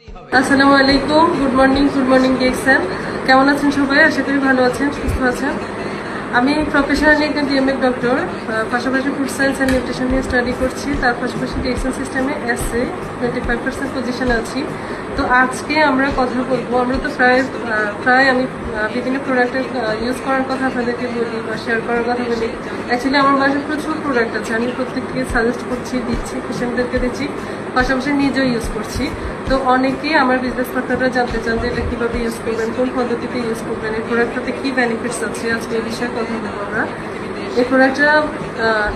আসসালামু আলাইকুম, good morning DXM. কেমন আছেন সবাই? আশা করি ভালো আছেন, সুস্থ আছেন। আমি প্রফেশনালি একজন ডিএমএড ডক্টর, পাশাপাশি ফুড সায়েন্স অ্যান্ড নিউট্রিশন নিয়ে স্টাডি করছি। তার পাশাপাশি ডিএক্সএম সিস্টেমে এসএ 25% পজিশনে আছি। তো আজকে আমরা কথা বলবো, আমরা তো প্রায় আমি বিভিন্ন প্রোডাক্টের ইউজ করার কথা আপনাদেরকে বলি বা শেয়ার করার কথা বলি। অ্যাকচুয়ালি আমার বাসায় প্রচুর প্রোডাক্ট আছে, আমি প্রত্যেককে সাজেস্ট করছি, দিচ্ছি, পেশেন্টদেরকে দিচ্ছি, পাশাপাশি নিজেও ইউজ করছি। তো অনেকেই আমার বিজনেস পার্টনাররা জানতে চান যে এটা কীভাবে ইউজ করবেন, কোন পদ্ধতিতে ইউজ করবেন, এই প্রোডাক্টটাতে কী বেনিফিটস আছে। আজকে এই বিষয়ে কথা বলবো আমরা। এই প্রোডাক্টটা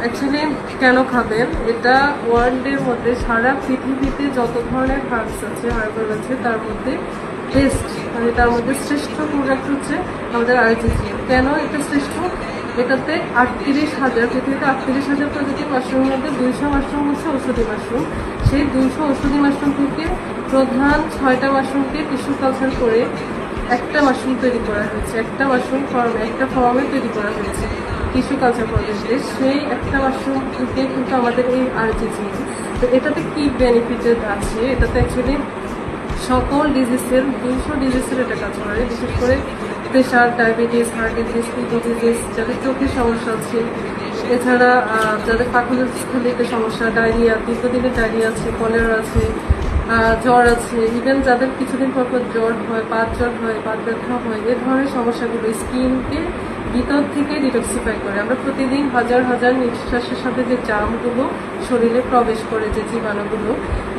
অ্যাকচুয়ালি কেন খাবেন, এটা ওয়ার্ল্ডের মধ্যে সারা পৃথিবীতে যত ধরনের হার্বস আছে, হার্বাল আছে, তার মধ্যে বেস্ট মানে তার মধ্যে শ্রেষ্ঠ প্রোডাক্ট হচ্ছে আমাদের আরজিজি। কেন এটা শ্রেষ্ঠ? এটাতে 38,000, পৃথিবীতে 38,000 প্রজাতির মাশরুমের মধ্যে 200 মাশরুম হচ্ছে ঔষধি মাশরুম। সেই 200 ঔষধি মাশরুম থেকে প্রধান 6টা মাশরুমকে টিস্যু কালচার করে একটা মাশরুম তৈরি করা হয়েছে, একটা মাশরুম একটা ফর্মে তৈরি করা হয়েছে টিস্যু কালচার পদ্ধতিতে। সেই একটা মাশরুম থেকে কিন্তু আমাদের এই আরজিজি। তো এটাতে কি বেনিফিটেড আছে? এটাতে অ্যাকচুয়ালি সকল ডিজিজের 200 ডিজিজের এটা কাজ করে, বিশেষ করে pressure, diabetes, heart disease, kidney disease, যাদের চোখের সমস্যা আছে, এছাড়া যাদের পাকস্থলীতে সমস্যা, ডায়রিয়া, দীর্ঘদিনের ডায়রিয়া আছে, কলেরা আছে, জ্বর আছে, ইভেন যাদের কিছুদিন পর জ্বর হয়, পাত জ্বর হয়, পাত ব্যথা হয়, এ ধরনের সমস্যাগুলো স্কিনকে ভিতর থেকে ডিটক্সিফাই করে। আমরা প্রতিদিন হাজার হাজার নিঃশ্বাসের সাথে যে জার্মগুলো শরীরে প্রবেশ করে, যে জীবাণুগুলো,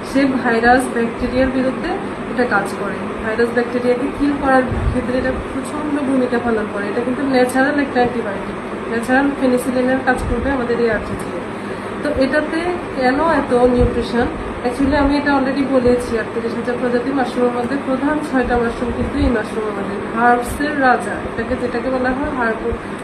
সে ভাইরাস ব্যাকটেরিয়ার বিরুদ্ধে এটা কাজ করে। ভাইরাস ব্যাকটেরিয়াকে কিল করার ক্ষেত্রে এটা প্রচণ্ড ভূমিকা পালন করে। এটা কিন্তু ন্যাচারাল একটা অ্যান্টিবায়োটিক, ন্যাচারাল পেনিসিলিনের কাজ করবে আমাদের এই আরজিজি। তো এটাতে কেন এত নিউট্রিশন? অ্যাকচুয়ালি আমি এটা অলরেডি বলেছি, 38,000 প্রজাতির মাশরুমের মধ্যে প্রধান 6টা মাশরুম কিন্তু এই মাশরুম আমাদের হার্বসের রাজা, যেটাকে বলা হয়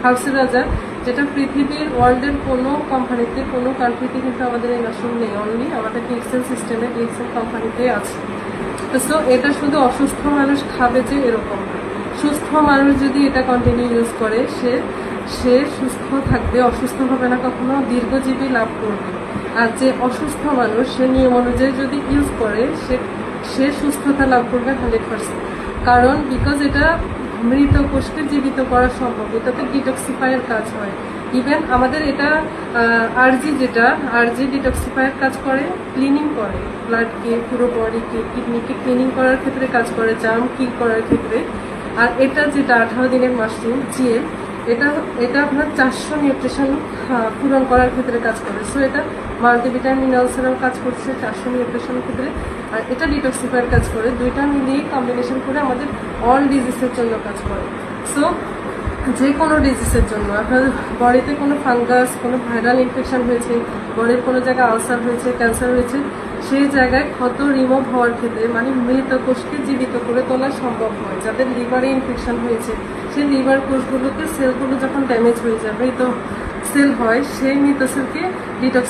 হার্বসের রাজা, যেটা পৃথিবীর ওয়ার্ল্ডের কোনো কোম্পানিতে, কোনো কান্ট্রিতে কিন্তু আমাদের এই মাশরুম নেই। অনলি আমাদের ডিএক্সএল সিস্টেমে, ডিএক্সএল কোম্পানিতে আছে। সো এটা শুধু অসুস্থ মানুষ খাবে যে এরকম না। সুস্থ মানুষ যদি এটা কন্টিনিউ ইউজ করে, সে সুস্থ থাকবে, অসুস্থ হবে না কখনো, দীর্ঘজীবী লাভ করবে। আর যে অসুস্থ মানুষ, সে নিয়ম অনুযায়ী যদি ইউজ করে, সে সুস্থতা লাভ করবে 100%। কারণ বিকজ এটা মৃত কোষকে জীবিত করা সম্ভব, এটাতে ডিটক্সিফায়ার কাজ হয়। ইভেন আমাদের এটা আরজি ডিটক্সিফায়ার কাজ করে, ক্লিনিং করে, ব্লাডকে, পুরো বডিকে, কিডনিকে ক্লিনিং করার ক্ষেত্রে কাজ করে, জার্ম কিল করার ক্ষেত্রে। আর এটা যেটা 18 দিনের মাশরুম জিএম, এটা আপনার 400 নিউট্রিশন পূরণ করার ক্ষেত্রে কাজ করে। সো এটা মাল্টিভিটামিন মিনারেলসেরও কাজ করছে 400 নিউট্রিশনের ক্ষেত্রে, আর এটা ডিটক্সিফায়ার কাজ করে। দুইটা মিলিয়ে কম্বিনেশন করে আমাদের অল ডিজিজের জন্য কাজ করে। সো যে কোনো ডিজিজের জন্য, আপনার বডিতে কোনো ফাঙ্গাস, কোনো ভাইরাল ইনফেকশন হয়েছে, বডির কোনো জায়গায় আলসার হয়েছে, ক্যান্সার হয়েছে, সেই জায়গায় ক্ষত রিমুভ হওয়ার ক্ষেত্রে, মানে মৃত কোষকে জীবিত করে তোলা সম্ভব হয়। যাদের লিভারে ইনফেকশন হয়েছে, সেই লিভার কোষগুলোকে, সেলগুলো যখন ড্যামেজ হয়ে যাবে, তো সেল হয়, সেই মৃত সেলকে ডিটক্স